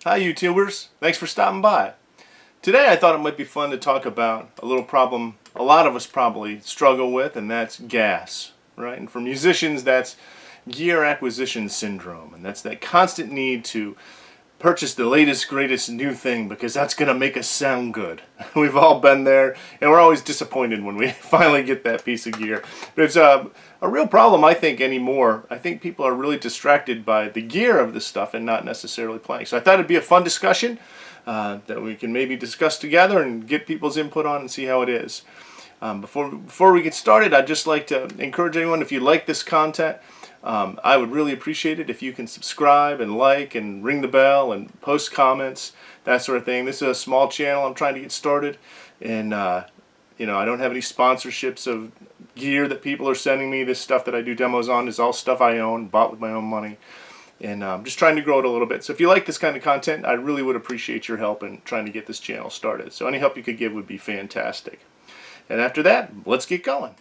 Hi YouTubers, thanks for stopping by. Today I thought it might be fun to talk about a little problem a lot of us probably struggle with, and that's gas, right? And for musicians that's gear acquisition syndrome, and that's that constant need to purchase the latest greatest new thing because that's going to make us sound good. We've all been there, and we're always disappointed when we finally get that piece of gear. But it's a real problem, I think, anymore. I think people are really distracted by the gear of this stuff and not necessarily playing. So I thought it'd be a fun discussion that we can maybe discuss together and get people's input on and see how it is. Before we get started, I'd just like to encourage anyone, if you like this content, I would really appreciate it if you can subscribe and like and ring the bell and post comments, that sort of thing. This is a small channel I'm trying to get started, and you know, I don't have any sponsorships of gear that people are sending me. This stuff that I do demos on is all stuff I own, bought with my own money, and I'm just trying to grow it a little bit. So if you like this kind of content, I really would appreciate your help in trying to get this channel started. So any help you could give would be fantastic. And after that, let's get going.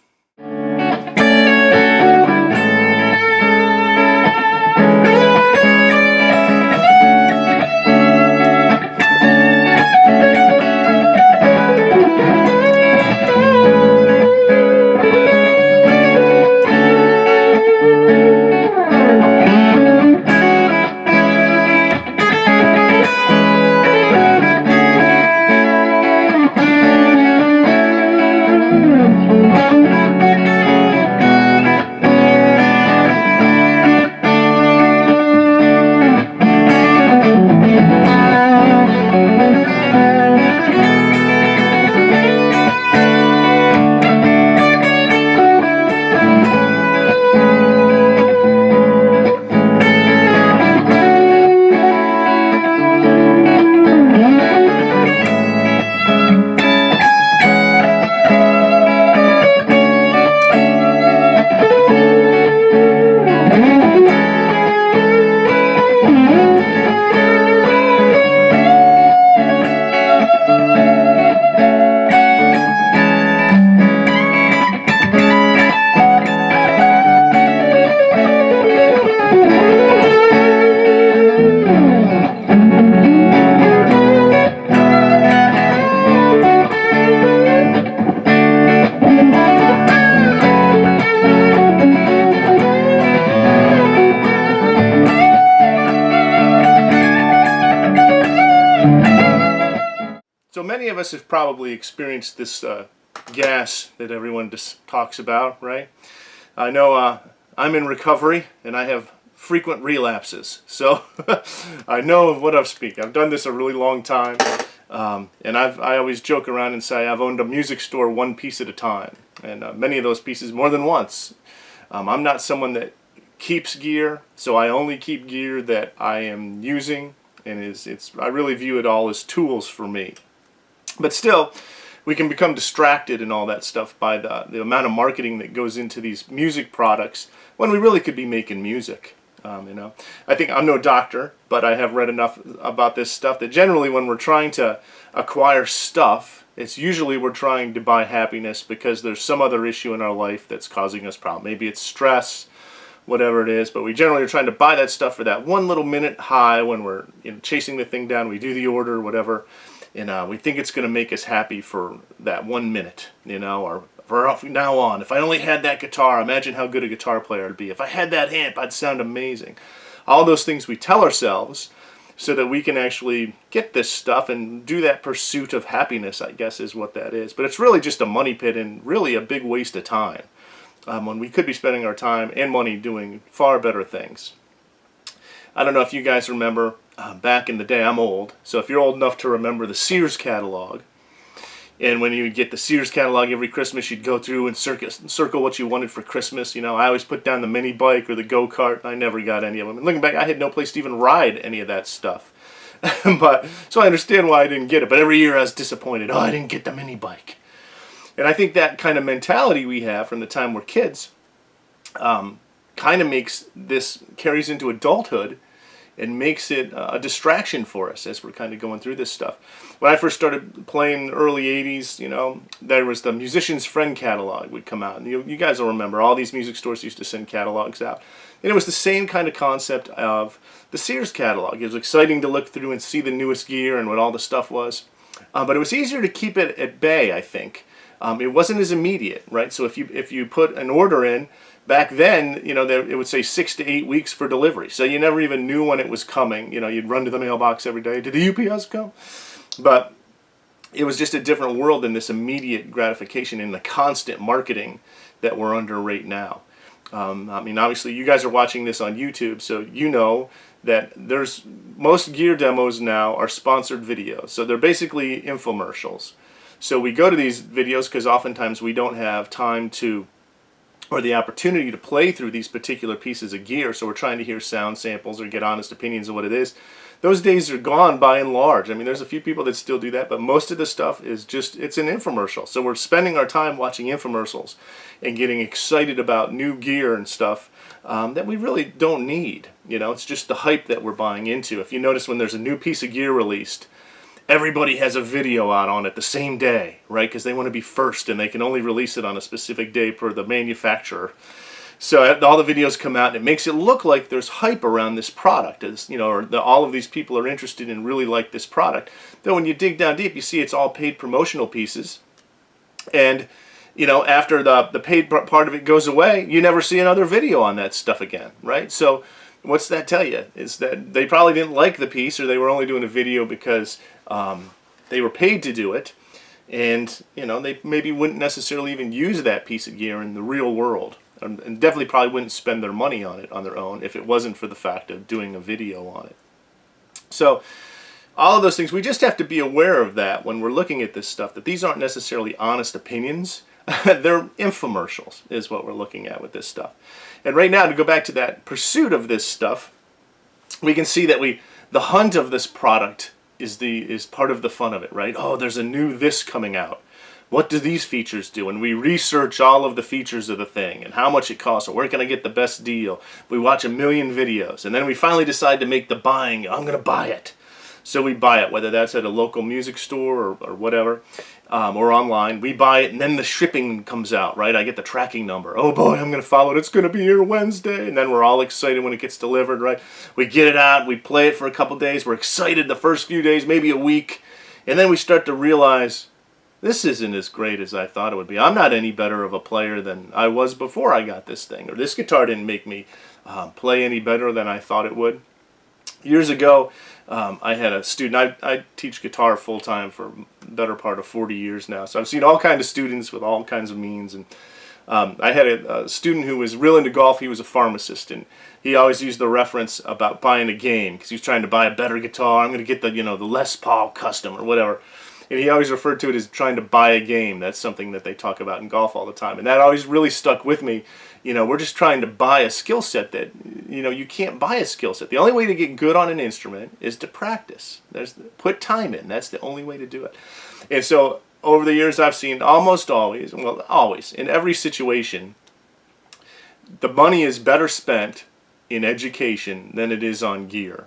So many of us have probably experienced this gas that everyone just talks about, right? I know I'm in recovery and I have frequent relapses, so I know of what I speak. I've done this a really long time, and I always joke around and say I've owned a music store one piece at a time, and many of those pieces more than once. I'm not someone that keeps gear, so I only keep gear that I am using, and I really view it all as tools for me. But still, we can become distracted and all that stuff by the amount of marketing that goes into these music products when we really could be making music. You know, I think I'm no doctor, but I have read enough about this stuff that generally when we're trying to acquire stuff, it's usually we're trying to buy happiness because there's some other issue in our life that's causing us problems. Maybe it's stress, whatever it is, but we generally are trying to buy that stuff for that one little minute high when we're, you know, chasing the thing down. We do the order, whatever. And we think it's going to make us happy for that 1 minute, you know, or from now on. If I only had that guitar, imagine how good a guitar player I'd be. If I had that amp, I'd sound amazing. All those things we tell ourselves so that we can actually get this stuff and do that pursuit of happiness, I guess is what that is. But it's really just a money pit and really a big waste of time when we could be spending our time and money doing far better things. I don't know if you guys remember, back in the day, I'm old, so if you're old enough to remember the Sears catalog, and when you would get the Sears catalog every Christmas, you'd go through and circle what you wanted for Christmas. You know, I always put down the mini bike or the go-kart, and I never got any of them. And looking back, I had no place to even ride any of that stuff. But so I understand why I didn't get it, but every year I was disappointed. Oh, I didn't get the mini bike. And I think that kind of mentality we have from the time we're kids kind of makes this, carries into adulthood, and makes it a distraction for us as we're kind of going through this stuff. When I first started playing in the early 80s, you know, there was the Musician's Friend catalog would come out. And you guys will remember all these music stores used to send catalogs out. And it was the same kind of concept of the Sears catalog. It was exciting to look through and see the newest gear and what all the stuff was. But it was easier to keep it at bay, I think. It wasn't as immediate, right? So if you put an order in, back then, you know, it would say 6 to 8 weeks for delivery. So you never even knew when it was coming. You know, you'd run to the mailbox every day. Did the UPS come? But it was just a different world than this immediate gratification and the constant marketing that we're under right now. I mean, obviously, you guys are watching this on YouTube, so you know that most gear demos now are sponsored videos. So they're basically infomercials. So we go to these videos because oftentimes we don't have time to, or the opportunity to play through these particular pieces of gear, so we're trying to hear sound samples or get honest opinions of what it is. Those days are gone by and large. I mean, there's a few people that still do that, but most of the stuff is just, it's an infomercial. So we're spending our time watching infomercials and getting excited about new gear and stuff that we really don't need. You know, it's just the hype that we're buying into. If you notice, when there's a new piece of gear released, everybody has a video out on it the same day, right? Because they want to be first, and they can only release it on a specific day per the manufacturer. So all the videos come out, and it makes it look like there's hype around this product, as you know, or all of these people are interested and really like this product. Though when you dig down deep, you see it's all paid promotional pieces, and you know, after the paid part of it goes away, you never see another video on that stuff again, right? So what's that tell you? Is that they probably didn't like the piece, or they were only doing a video because they were paid to do it, and you know, they maybe wouldn't necessarily even use that piece of gear in the real world, and definitely probably wouldn't spend their money on it on their own if it wasn't for the fact of doing a video on it. So all of those things, we just have to be aware of that when we're looking at this stuff, that these aren't necessarily honest opinions. They're infomercials is what we're looking at with this stuff. And right now, to go back to that pursuit of this stuff, we can see that the hunt of this product is part of the fun of it, right? Oh, there's a new this coming out. What do these features do? And we research all of the features of the thing and how much it costs, or where can I get the best deal. We watch a million videos, and then we finally decide to make the buying. I'm going to buy it. So we buy it, whether that's at a local music store or whatever, or online. We buy it, and then the shipping comes out, right? I get the tracking number. Oh boy, I'm going to follow it. It's going to be here Wednesday. And then we're all excited when it gets delivered, right? We get it out. We play it for a couple days. We're excited the first few days, maybe a week. And then we start to realize, this isn't as great as I thought it would be. I'm not any better of a player than I was before I got this thing. Or this guitar didn't make me play any better than I thought it would. Years ago, I had a student. I teach guitar full-time for the better part of 40 years now. So I've seen all kinds of students with all kinds of means. And I had a student who was real into golf. He was a pharmacist, and he always used the reference about buying a game because he was trying to buy a better guitar. I'm going to get the, you know, the Les Paul Custom or whatever. And he always referred to it as trying to buy a game. That's something that they talk about in golf all the time. And that always really stuck with me. You know, we're just trying to buy a skill set that, you know, you can't buy a skill set. The only way to get good on an instrument is to practice. Put time in. That's the only way to do it. And so over the years, I've seen almost always, well, always, in every situation, the money is better spent in education than it is on gear.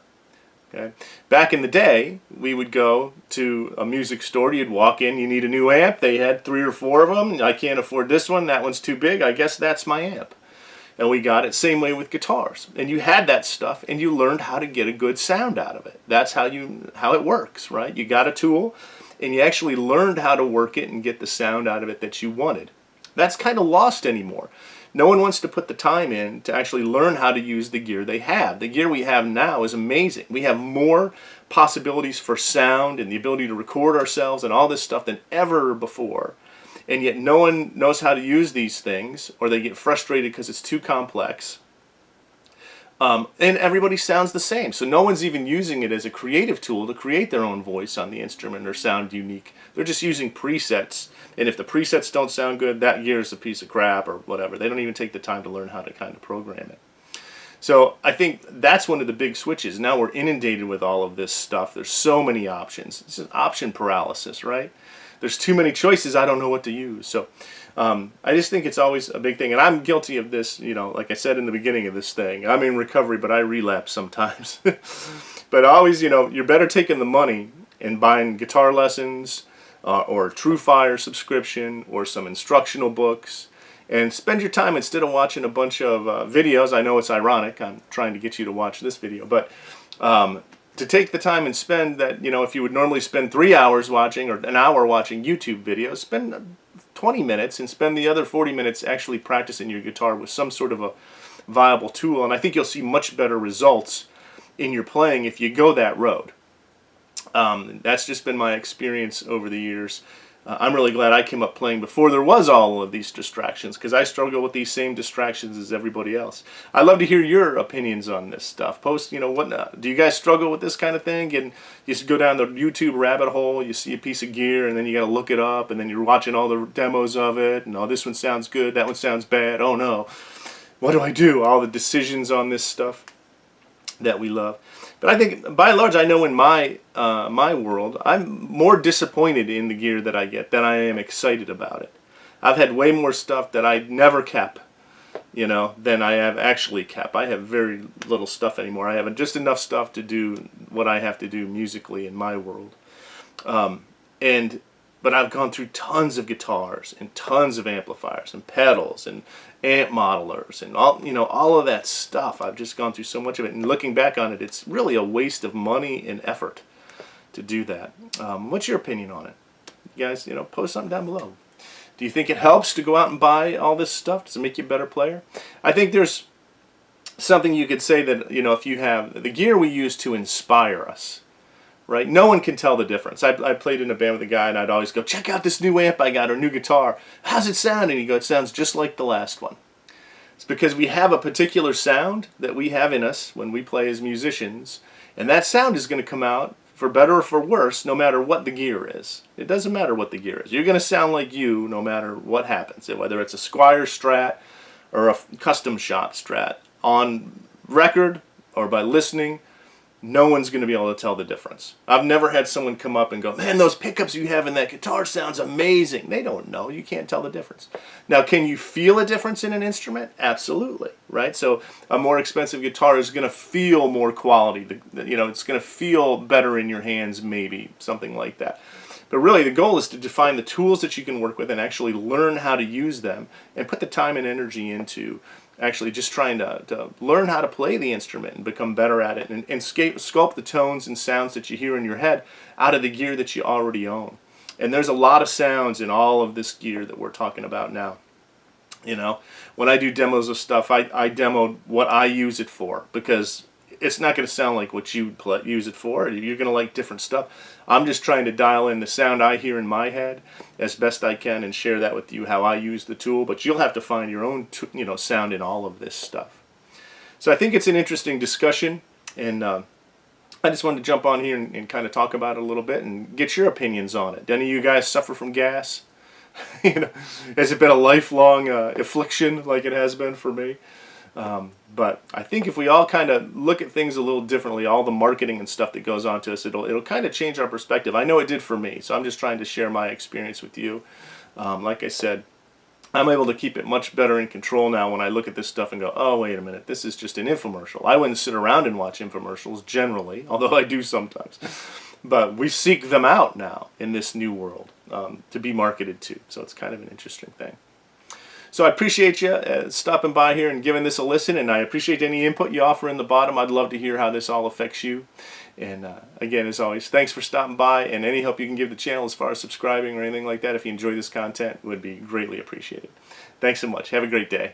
Okay. Back in the day, we would go to a music store. You'd walk in, you need a new amp. They had 3 or 4 of them. I can't afford this one. That one's too big. I guess that's my amp. And we got it. Same way with guitars. And you had that stuff, and you learned how to get a good sound out of it. That's how it works, right? You got a tool, and you actually learned how to work it and get the sound out of it that you wanted. That's kind of lost anymore. No one wants to put the time in to actually learn how to use the gear they have. The gear we have now is amazing. We have more possibilities for sound and the ability to record ourselves and all this stuff than ever before. And yet no one knows how to use these things, or they get frustrated because it's too complex. And everybody sounds the same. So no one's even using it as a creative tool to create their own voice on the instrument or sound unique. They're just using presets. And if the presets don't sound good, that gear is a piece of crap or whatever. They don't even take the time to learn how to kind of program it. So I think that's one of the big switches. Now we're inundated with all of this stuff. There's so many options. It's just option paralysis, right? there's too many choices, I don't know what to use. So I just think it's always a big thing, and I'm guilty of this, you know, like I said in the beginning of this thing. I'm in recovery, but I relapse sometimes. But always, you know, you're better taking the money and buying guitar lessons or a TrueFire subscription or some instructional books, and spend your time instead of watching a bunch of videos. I know it's ironic, I'm trying to get you to watch this video, but to take the time and spend that, you know, if you would normally spend 3 hours watching or an hour watching YouTube videos, spend 20 minutes and spend the other 40 minutes actually practicing your guitar with some sort of a viable tool. And I think you'll see much better results in your playing if you go that road. That's just been my experience over the years. I'm really glad I came up playing before there was all of these distractions, because I struggle with these same distractions as everybody else. I'd love to hear your opinions on this stuff. Post, you know, what do you guys struggle with this kind of thing? And you just go down the YouTube rabbit hole, you see a piece of gear, and then you got to look it up, and then you're watching all the demos of it, and oh, this one sounds good, that one sounds bad, oh no, what do I do? All the decisions on this stuff that we love. But I think, by and large, I know in my my world, I'm more disappointed in the gear that I get than I am excited about it. I've had way more stuff that I never kept, you know, than I have actually kept. I have very little stuff anymore. I have just enough stuff to do what I have to do musically in my world. But I've gone through tons of guitars and tons of amplifiers and pedals and amp modelers and all, you know, all of that stuff. I've just gone through so much of it, and looking back on it, it's really a waste of money and effort to do that. What's your opinion on it? You guys, you know, post something down below. Do you think it helps to go out and buy all this stuff? Does it make you a better player? I think there's something you could say that, you know, if you have the gear we use to inspire us, right? No one can tell the difference. I played in a band with a guy, and I'd always go, check out this new amp I got, or new guitar. How's it sound? And he'd go, it sounds just like the last one. It's because we have a particular sound that we have in us when we play as musicians, and that sound is going to come out, for better or for worse, no matter what the gear is. It doesn't matter what the gear is. You're going to sound like you no matter what happens, whether it's a Squier Strat or a custom shop Strat. On record or by listening, no one's going to be able to tell the difference. I've never had someone come up and go, man, those pickups you have in that guitar sounds amazing. They don't know. You can't tell the difference. Now, can you feel a difference in an instrument? Absolutely, right? So a more expensive guitar is going to feel more quality. You know, it's going to feel better in your hands, maybe, something like that. But really, the goal is to define the tools that you can work with and actually learn how to use them and put the time and energy into actually just trying to learn how to play the instrument and become better at it, and sculpt the tones and sounds that you hear in your head out of the gear that you already own. And there's a lot of sounds in all of this gear that we're talking about now. You know, when I do demos of stuff, I demo what I use it for, because it's not going to sound like what you use it for. You're going to like different stuff. I'm just trying to dial in the sound I hear in my head as best I can and share that with you, how I use the tool. But you'll have to find your own, you know, sound in all of this stuff. So I think it's an interesting discussion, and I just wanted to jump on here and kind of talk about it a little bit and get your opinions on it. Do any of you guys suffer from gas? You know, has it been a lifelong affliction like it has been for me? But I think if we all kind of look at things a little differently, all the marketing and stuff that goes on to us, it'll kind of change our perspective. I know it did for me, so I'm just trying to share my experience with you. Like I said, I'm able to keep it much better in control now when I look at this stuff and go, oh, wait a minute, this is just an infomercial. I wouldn't sit around and watch infomercials generally, although I do sometimes. But we seek them out now in this new world to be marketed to, so it's kind of an interesting thing. So I appreciate you stopping by here and giving this a listen, and I appreciate any input you offer in the bottom. I'd love to hear how this all affects you. And again, as always, thanks for stopping by, and any help you can give the channel as far as subscribing or anything like that, if you enjoy this content, would be greatly appreciated. Thanks so much. Have a great day.